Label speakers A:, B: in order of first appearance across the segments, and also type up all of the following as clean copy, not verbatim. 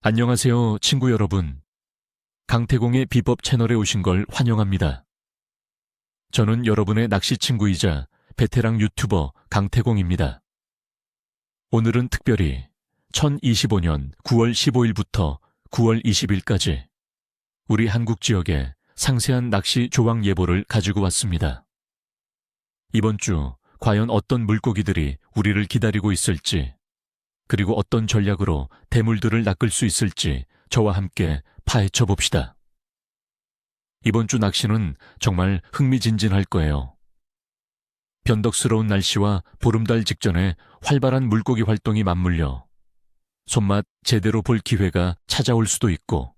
A: 안녕하세요, 친구 여러분. 강태공의 비법 채널에 오신 걸 환영합니다. 저는 여러분의 낚시 친구이자 베테랑 유튜버 강태공입니다. 오늘은 특별히 2025년 9월 15일부터 9월 20일까지 우리 한국 지역의 상세한 낚시 조항 예보를 가지고 왔습니다. 이번 주 과연 어떤 물고기들이 우리를 기다리고 있을지, 그리고 어떤 전략으로 대물들을 낚을 수 있을지 저와 함께 파헤쳐 봅시다. 이번 주 낚시는 정말 흥미진진할 거예요. 변덕스러운 날씨와 보름달 직전에 활발한 물고기 활동이 맞물려 손맛 제대로 볼 기회가 찾아올 수도 있고,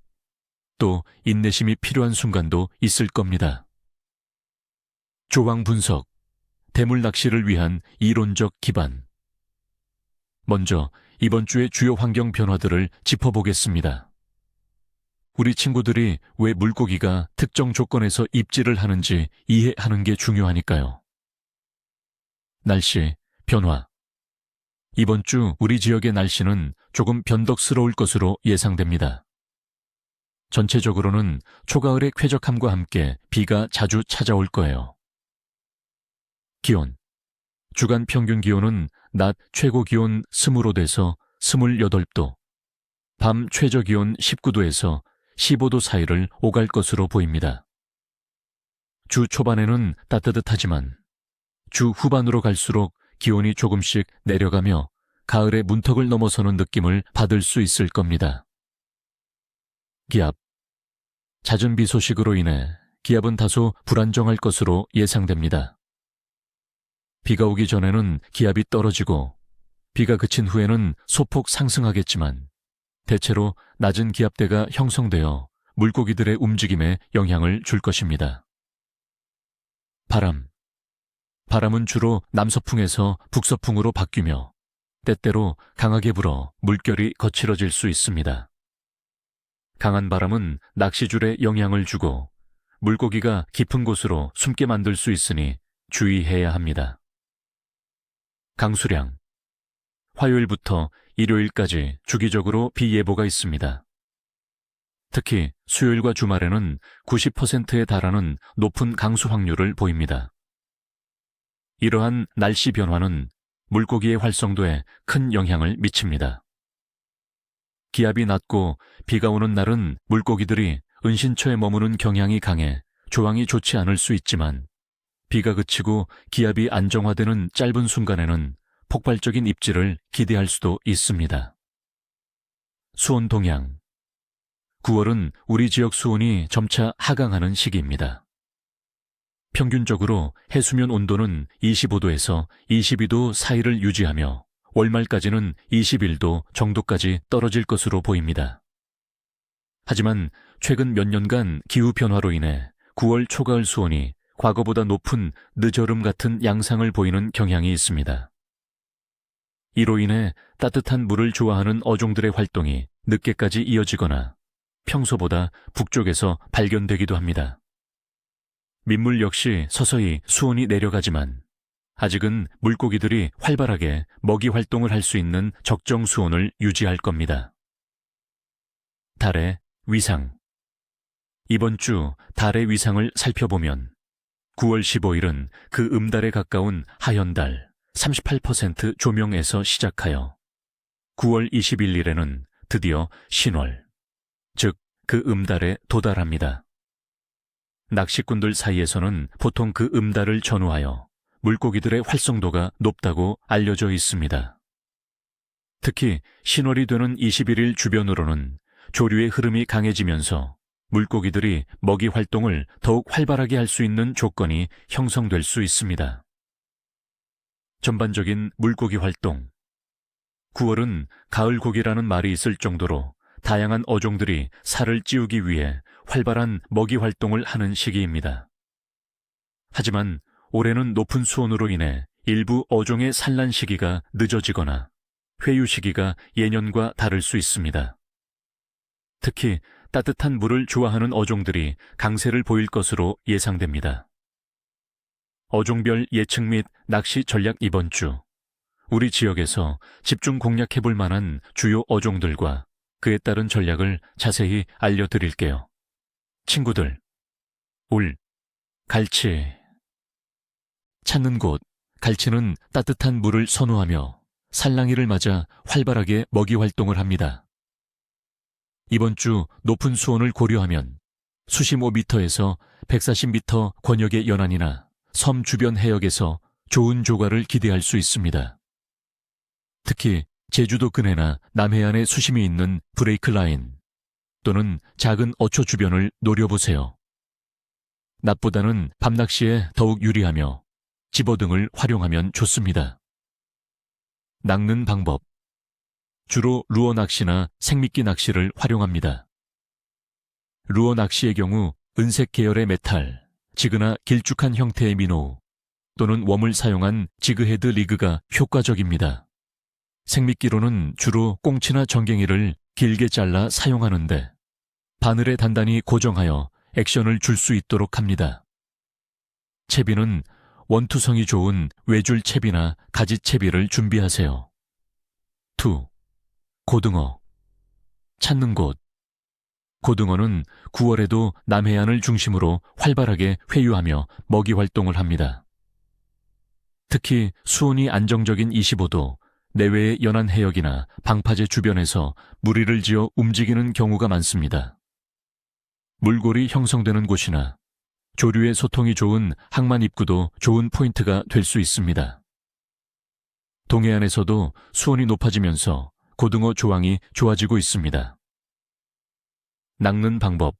A: 또 인내심이 필요한 순간도 있을 겁니다. 조항 분석, 대물 낚시를 위한 이론적 기반. 먼저 이번 주의 주요 환경 변화들을 짚어보겠습니다. 우리 친구들이 왜 물고기가 특정 조건에서 입질을 하는지 이해하는 게 중요하니까요. 날씨, 변화. 이번 주 우리 지역의 날씨는 조금 변덕스러울 것으로 예상됩니다. 전체적으로는 초가을의 쾌적함과 함께 비가 자주 찾아올 거예요. 기온. 주간 평균 기온은 낮 최고 기온 20도에서 28도, 밤 최저 기온 19도에서 15도 사이를 오갈 것으로 보입니다. 주 초반에는 따뜻하지만 주 후반으로 갈수록 기온이 조금씩 내려가며 가을의 문턱을 넘어서는 느낌을 받을 수 있을 겁니다. 기압. 잦은 비 소식으로 인해 기압은 다소 불안정할 것으로 예상됩니다. 비가 오기 전에는 기압이 떨어지고 비가 그친 후에는 소폭 상승하겠지만 대체로 낮은 기압대가 형성되어 물고기들의 움직임에 영향을 줄 것입니다. 바람. 바람은 주로 남서풍에서 북서풍으로 바뀌며 때때로 강하게 불어 물결이 거칠어질 수 있습니다. 강한 바람은 낚시줄에 영향을 주고 물고기가 깊은 곳으로 숨게 만들 수 있으니 주의해야 합니다. 강수량. 화요일부터 일요일까지 주기적으로 비 예보가 있습니다. 특히 수요일과 주말에는 90%에 달하는 높은 강수 확률을 보입니다. 이러한 날씨 변화는 물고기의 활성도에 큰 영향을 미칩니다. 기압이 낮고 비가 오는 날은 물고기들이 은신처에 머무는 경향이 강해 조항이 좋지 않을 수 있지만, 비가 그치고 기압이 안정화되는 짧은 순간에는 폭발적인 입질을 기대할 수도 있습니다. 수온 동향. 9월은 우리 지역 수온이 점차 하강하는 시기입니다. 평균적으로 해수면 온도는 25도에서 22도 사이를 유지하며 월말까지는 21도 정도까지 떨어질 것으로 보입니다. 하지만 최근 몇 년간 기후 변화로 인해 9월 초가을 수온이 과거보다 높은 늦여름 같은 양상을 보이는 경향이 있습니다. 이로 인해 따뜻한 물을 좋아하는 어종들의 활동이 늦게까지 이어지거나 평소보다 북쪽에서 발견되기도 합니다. 민물 역시 서서히 수온이 내려가지만 아직은 물고기들이 활발하게 먹이 활동을 할 수 있는 적정 수온을 유지할 겁니다. 달의 위상. 이번 주 달의 위상을 살펴보면 9월 15일은 그 음달에 가까운 하현달 38% 조명에서 시작하여 9월 21일에는 드디어 신월, 즉 그 음달에 도달합니다. 낚시꾼들 사이에서는 보통 그 음달을 전후하여 물고기들의 활성도가 높다고 알려져 있습니다. 특히 신월이 되는 21일 주변으로는 조류의 흐름이 강해지면서 물고기들이 먹이 활동을 더욱 활발하게 할 수 있는 조건이 형성될 수 있습니다. 전반적인 물고기 활동. 9월은 가을고기라는 말이 있을 정도로 다양한 어종들이 살을 찌우기 위해 활발한 먹이 활동을 하는 시기입니다. 하지만 올해는 높은 수온으로 인해 일부 어종의 산란 시기가 늦어지거나 회유 시기가 예년과 다를 수 있습니다. 특히 따뜻한 물을 좋아하는 어종들이 강세를 보일 것으로 예상됩니다. 어종별 예측 및 낚시 전략. 이번 주 우리 지역에서 집중 공략해볼 만한 주요 어종들과 그에 따른 전략을 자세히 알려드릴게요. 친구들, 울, 갈치. 찾는 곳, 갈치는 따뜻한 물을 선호하며 산랑이를 맞아 활발하게 먹이 활동을 합니다. 이번 주 높은 수온을 고려하면 수심 5m에서 140m 권역의 연안이나 섬 주변 해역에서 좋은 조과를 기대할 수 있습니다. 특히 제주도 근해나 남해안에 수심이 있는 브레이크 라인 또는 작은 어초 주변을 노려보세요. 낮보다는 밤낚시에 더욱 유리하며 집어등을 활용하면 좋습니다. 낚는 방법. 주로 루어 낚시나 생미끼 낚시를 활용합니다. 루어 낚시의 경우 은색 계열의 메탈, 지그나 길쭉한 형태의 민호 또는 웜을 사용한 지그헤드 리그가 효과적입니다. 생미끼로는 주로 꽁치나 정갱이를 길게 잘라 사용하는데 바늘에 단단히 고정하여 액션을 줄 수 있도록 합니다. 채비는 원투성이 좋은 외줄 채비나 가지 채비를 준비하세요. 2. 고등어. 찾는 곳. 고등어는 9월에도 남해안을 중심으로 활발하게 회유하며 먹이 활동을 합니다. 특히 수온이 안정적인 25도, 내외의 연안 해역이나 방파제 주변에서 무리를 지어 움직이는 경우가 많습니다. 물골이 형성되는 곳이나 조류의 소통이 좋은 항만 입구도 좋은 포인트가 될 수 있습니다. 동해안에서도 수온이 높아지면서 고등어 조항이 좋아지고 있습니다. 낚는 방법.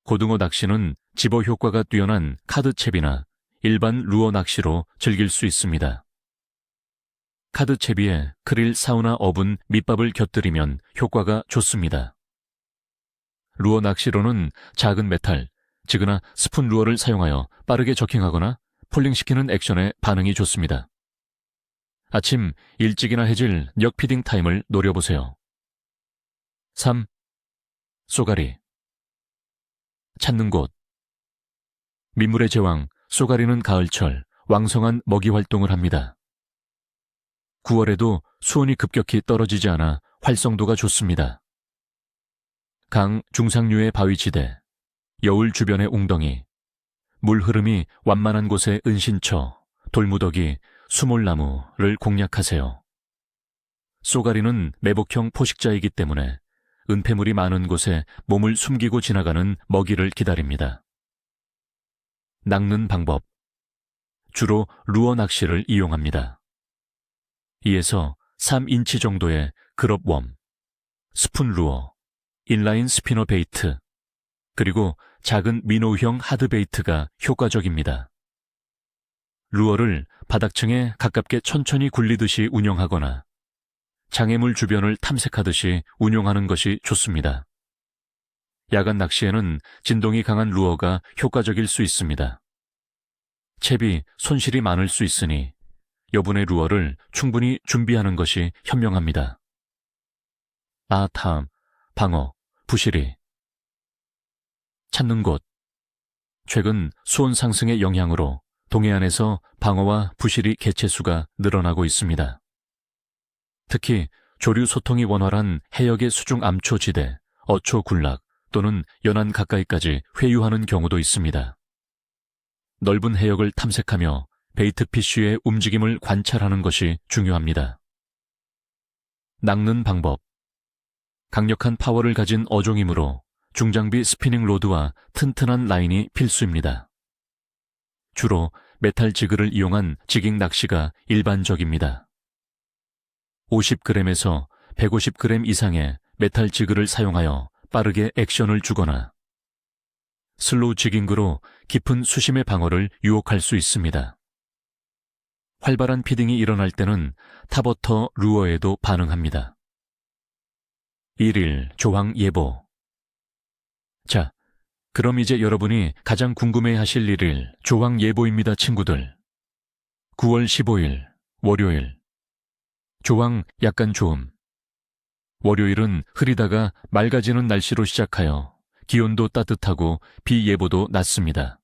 A: 고등어 낚시는 집어 효과가 뛰어난 카드채비나 일반 루어 낚시로 즐길 수 있습니다. 카드채비에 크릴, 사우나, 어분, 밑밥을 곁들이면 효과가 좋습니다. 루어 낚시로는 작은 메탈, 지그나 스푼 루어를 사용하여 빠르게 저킹하거나 폴링시키는 액션에 반응이 좋습니다. 아침 일찍이나 해질 역피딩 타임을 노려보세요. 3. 쏘가리. 찾는 곳. 민물의 제왕, 쏘가리는 가을철 왕성한 먹이 활동을 합니다. 9월에도 수온이 급격히 떨어지지 않아 활성도가 좋습니다. 강 중상류의 바위지대, 여울 주변의 웅덩이, 물 흐름이 완만한 곳의 은신처, 돌무더기, 수몰나무를 공략하세요. 쏘가리는 매복형 포식자이기 때문에 은폐물이 많은 곳에 몸을 숨기고 지나가는 먹이를 기다립니다. 낚는 방법. 주로 루어 낚시를 이용합니다. 2에서 3인치 정도의 그럽웜, 스푼 루어, 인라인 스피너 베이트, 그리고 작은 민호형 하드 베이트가 효과적입니다. 루어를 바닥층에 가깝게 천천히 굴리듯이 운영하거나 장애물 주변을 탐색하듯이 운용하는 것이 좋습니다. 야간 낚시에는 진동이 강한 루어가 효과적일 수 있습니다. 채비, 손실이 많을 수 있으니 여분의 루어를 충분히 준비하는 것이 현명합니다. 아탐, 방어, 부시리. 찾는 곳. 최근 수온 상승의 영향으로 동해안에서 방어와 부시리 개체수가 늘어나고 있습니다. 특히 조류 소통이 원활한 해역의 수중 암초지대, 어초 군락 또는 연안 가까이까지 회유하는 경우도 있습니다. 넓은 해역을 탐색하며 베이트 피쉬의 움직임을 관찰하는 것이 중요합니다. 낚는 방법. 강력한 파워를 가진 어종이므로 중장비 스피닝 로드와 튼튼한 라인이 필수입니다. 주로 메탈 지그를 이용한 지깅 낚시가 일반적입니다. 50g에서 150g 이상의 메탈 지그를 사용하여 빠르게 액션을 주거나 슬로우 지깅으로 깊은 수심의 방어를 유혹할 수 있습니다. 활발한 피딩이 일어날 때는 타버터 루어에도 반응합니다. 1일 조항 예보. 자, 그럼 이제 여러분이 가장 궁금해하실 1일 조항 예보입니다, 친구들. 9월 15일 월요일. 조항 약간 좋음. 월요일은 흐리다가 맑아지는 날씨로 시작하여 기온도 따뜻하고 비 예보도 낮습니다.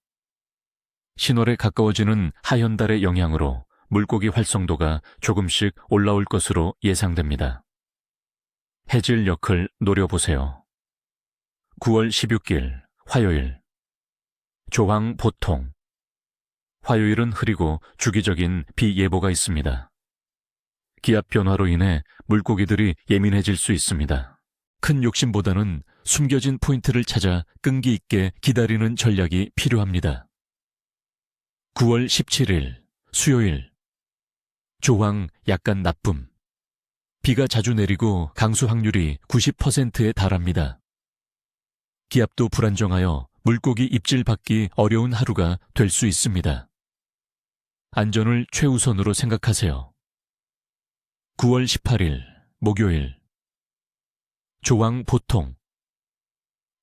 A: 신월에 가까워지는 하현달의 영향으로 물고기 활성도가 조금씩 올라올 것으로 예상됩니다. 해질 역을 노려보세요. 9월 16일 화요일. 조항 보통. 화요일은 흐리고 주기적인 비 예보가 있습니다. 기압 변화로 인해 물고기들이 예민해질 수 있습니다. 큰 욕심보다는 숨겨진 포인트를 찾아 끈기 있게 기다리는 전략이 필요합니다. 9월 17일 수요일. 조항 약간 나쁨. 비가 자주 내리고 강수 확률이 90%에 달합니다. 기압도 불안정하여 물고기 입질 받기 어려운 하루가 될 수 있습니다. 안전을 최우선으로 생각하세요. 9월 18일 목요일. 조항 보통.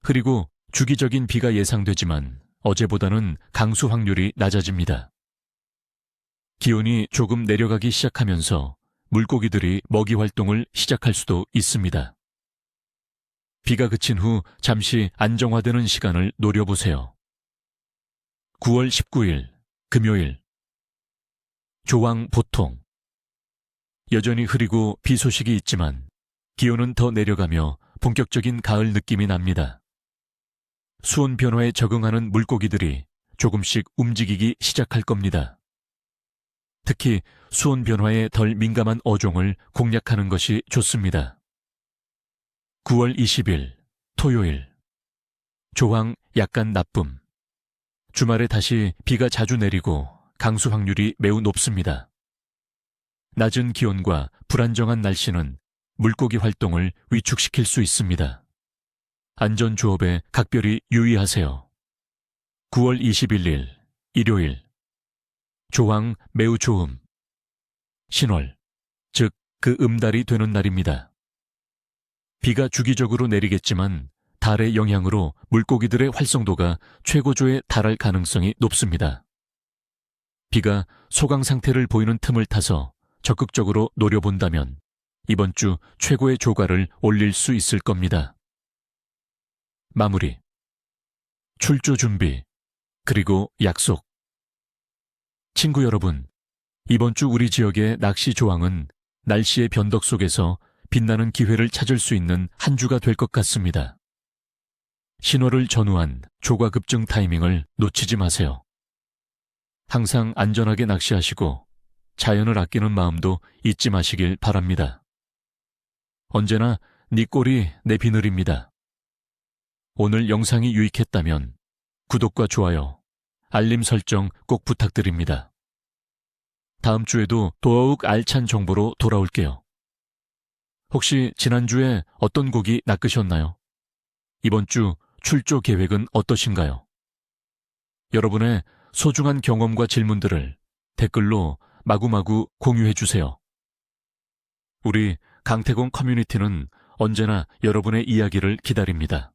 A: 흐리고 주기적인 비가 예상되지만 어제보다는 강수 확률이 낮아집니다. 기온이 조금 내려가기 시작하면서 물고기들이 먹이 활동을 시작할 수도 있습니다. 비가 그친 후 잠시 안정화되는 시간을 노려보세요. 9월 19일 금요일. 조항 보통. 여전히 흐리고 비 소식이 있지만 기온은 더 내려가며 본격적인 가을 느낌이 납니다. 수온 변화에 적응하는 물고기들이 조금씩 움직이기 시작할 겁니다. 특히 수온 변화에 덜 민감한 어종을 공략하는 것이 좋습니다. 9월 20일 토요일. 조항 약간 나쁨. 주말에 다시 비가 자주 내리고 강수 확률이 매우 높습니다. 낮은 기온과 불안정한 날씨는 물고기 활동을 위축시킬 수 있습니다. 안전조업에 각별히 유의하세요. 9월 21일 일요일. 조항 매우 좋음. 신월, 즉 그 음달이 되는 날입니다. 비가 주기적으로 내리겠지만 달의 영향으로 물고기들의 활성도가 최고조에 달할 가능성이 높습니다. 비가 소강 상태를 보이는 틈을 타서 적극적으로 노려본다면 이번 주 최고의 조과를 올릴 수 있을 겁니다. 마무리. 출조 준비, 그리고 약속. 친구 여러분, 이번 주 우리 지역의 낚시 조항은 날씨의 변덕 속에서 빛나는 기회를 찾을 수 있는 한 주가 될 것 같습니다. 신호를 전후한 조과 급증 타이밍을 놓치지 마세요. 항상 안전하게 낚시하시고 자연을 아끼는 마음도 잊지 마시길 바랍니다. 언제나 네 꼴이 내 비늘입니다. 오늘 영상이 유익했다면 구독과 좋아요, 알림 설정 꼭 부탁드립니다. 다음 주에도 더욱 알찬 정보로 돌아올게요. 혹시 지난주에 어떤 고기 낚으셨나요? 이번 주 출조 계획은 어떠신가요? 여러분의 소중한 경험과 질문들을 댓글로 마구마구 공유해주세요. 우리 강태공 커뮤니티는 언제나 여러분의 이야기를 기다립니다.